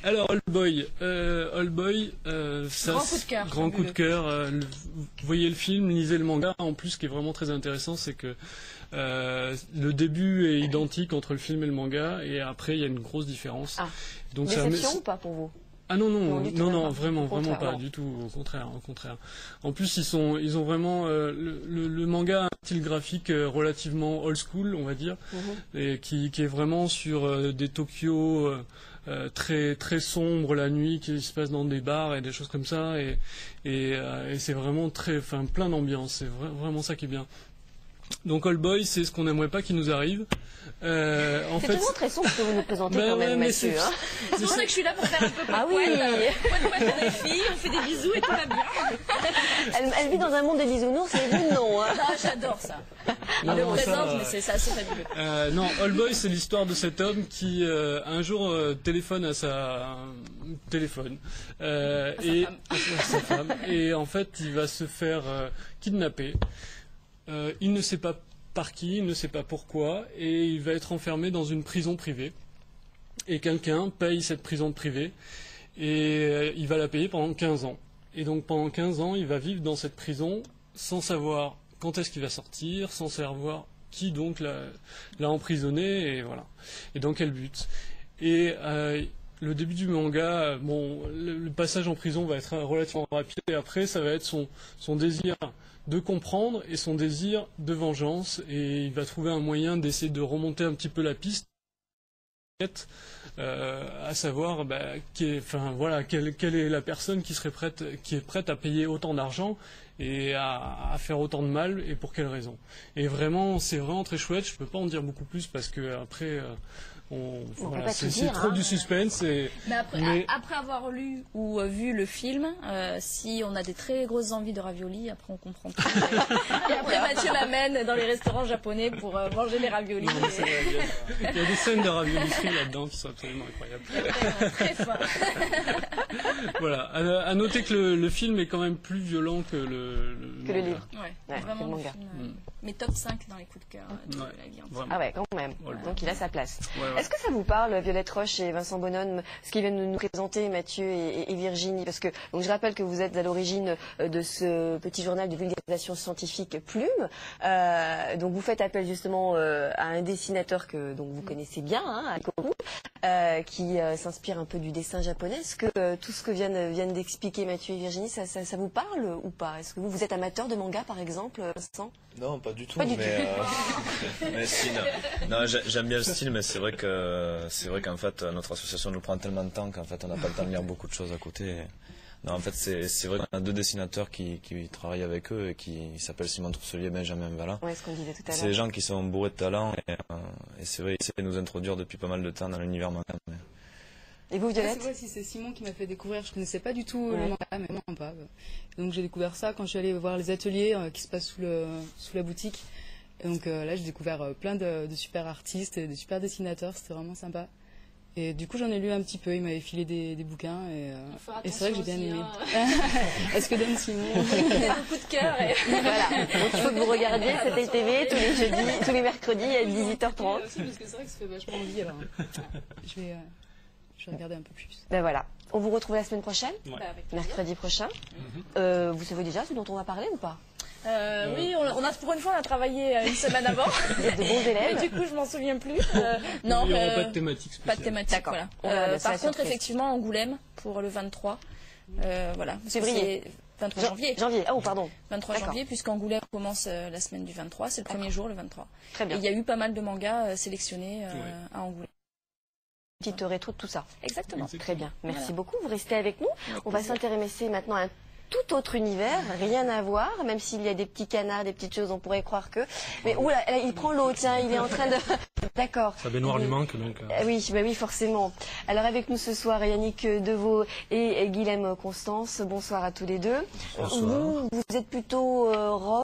Alors, Oldboy, ça, Grand coup de cœur. grand coup de cœur. Vous voyez le film, lisez le manga. En plus, ce qui est vraiment très intéressant, c'est que le début est identique entre le film et le manga, et après, il y a une grosse différence. Ah. Donc, Déception ou pas pour vous? Ah non, Non, vraiment pas non. du tout, au contraire. En plus, ils ont vraiment le manga a un style graphique relativement old school, on va dire, et qui est vraiment sur des Tokyo très très sombres la nuit, qui se passe dans des bars et des choses comme ça, et c'est vraiment plein d'ambiance. C'est vraiment ça qui est bien. Donc Oldboy, c'est ce qu'on n'aimerait pas qu'il nous arrive. C'est toujours très sombre ce que vous nous présentez quand même, Mathieu. C'est pour ça que je suis là pour faire un peu Ah oui. poète pour les filles, on fait des bisous et tout va bien. Elle vit dans un monde des bisounours, et vous non. Hein. Ah, j'adore ça. Il le présente, mais c'est assez fabuleux. Non, Oldboy, c'est l'histoire de cet homme qui un jour téléphone à sa sa femme, et en fait il va se faire kidnapper. Il ne sait pas par qui, il ne sait pas pourquoi, et il va être enfermé dans une prison privée. Et quelqu'un paye cette prison privée, et il va la payer pendant 15 ans. Et donc pendant 15 ans, il va vivre dans cette prison sans savoir quand est-ce qu'il va sortir, sans savoir qui donc l'a emprisonné, et voilà. Et dans quel but. Et le début du manga, le passage en prison va être relativement rapide, et après ça va être son désir de comprendre et son désir de vengeance, et il va trouver un moyen d'essayer de remonter un petit peu la piste, à savoir quelle est la personne qui est prête à payer autant d'argent et à faire autant de mal, et pour quelles raisons. Et vraiment, c'est vraiment très chouette. Je peux pas en dire beaucoup plus parce que après c'est trop du suspense. Mais après avoir lu ou vu le film, si on a des très grosses envies de raviolis, après on comprend tout. Et après Mathieu m'amène dans les restaurants japonais pour manger les raviolis. Il y a des scènes de raviolisserie là-dedans qui sont absolument incroyables. Très fin. Voilà. À noter que le film est quand même plus violent que le livre. Ouais, vraiment le manga. film, mes top 5 dans les coups de cœur de la vie entière. Ah ouais, quand même. Donc il a sa place. Ouais. Est-ce que ça vous parle, Violette Roche et Vincent Bonhomme, ce qu'ils viennent de nous présenter, Mathieu et Virginie? Parce que donc, je rappelle que vous êtes à l'origine de ce petit journal de vulgarisation scientifique Plume. Donc vous faites appel justement à un dessinateur que donc, vous connaissez bien, Koku, qui s'inspire un peu du dessin japonais. Est-ce que tout ce que viennent d'expliquer Mathieu et Virginie, ça vous parle ou pas? Est-ce que vous êtes amateur de manga, par exemple, Vincent? Non, pas du tout. Mais si, non, j'aime bien le style, mais c'est vrai qu'en fait notre association nous prend tellement de temps qu'en fait on n'a pas le temps de lire beaucoup de choses à côté. Non, en fait c'est vrai qu'on a deux dessinateurs qui travaillent avec eux et qui s'appellent Simon Trousselier et Benjamin Valin. Ouais, ce qu'on disait tout à l'heure. C'est des gens qui sont bourrés de talent, et c'est vrai, ils essaient de nous introduire depuis pas mal de temps dans l'univers manga. Et vous, Violette? C'est vrai, si c'est Simon qui m'a fait découvrir. Je connaissais pas du tout le manga, mais vraiment pas. Donc j'ai découvert ça quand je suis allée voir les ateliers qui se passent sous la boutique. Et donc là, j'ai découvert plein de super artistes et de super dessinateurs. C'était vraiment sympa. Et du coup, j'en ai lu un petit peu. Il m'avait filé des bouquins. Et c'est vrai que j'ai bien aimé. Est-ce que donne Simon? Beaucoup de cœur. Voilà. Donc il faut que vous regardiez cette ITV tous les jeudis, tous les mercredis à 18h30. Aussi, parce que c'est vrai que ça fait vachement envie. Alors, je vais regarder un peu plus. Ben voilà. On vous retrouve la semaine prochaine, Mercredi prochain. Vous savez déjà ce dont on va parler ou pas? Oui, pour une fois, on a travaillé une semaine avant. Vous êtes de bons élèves. Et du coup, je m'en souviens plus. Non, il n'y aura pas de thématique spéciale. Pas de thématique, voilà. Par contre, effectivement, Angoulême pour le 23. Voilà. Février. 23 janvier. Oh, pardon. 23 janvier, puisqu'Angoulême commence la semaine du 23. C'est le premier jour, le 23. Très bien. Et il y a eu pas mal de mangas sélectionnés à Angoulême. Petite rétro de tout ça. Exactement. Très bien. Merci beaucoup. Vous restez avec nous. On va s'intéresser maintenant à un tout autre univers, rien à voir, même s'il y a des petits canards, des petites choses, on pourrait croire que... Mais oula, il prend l'eau, tiens, il est en train de... D'accord. Sa baignoire lui manque, donc... Oui, forcément. Alors avec nous ce soir, Yannick Deveau et Guilhem Constance, bonsoir à tous les deux. Bonsoir. Vous êtes plutôt rock,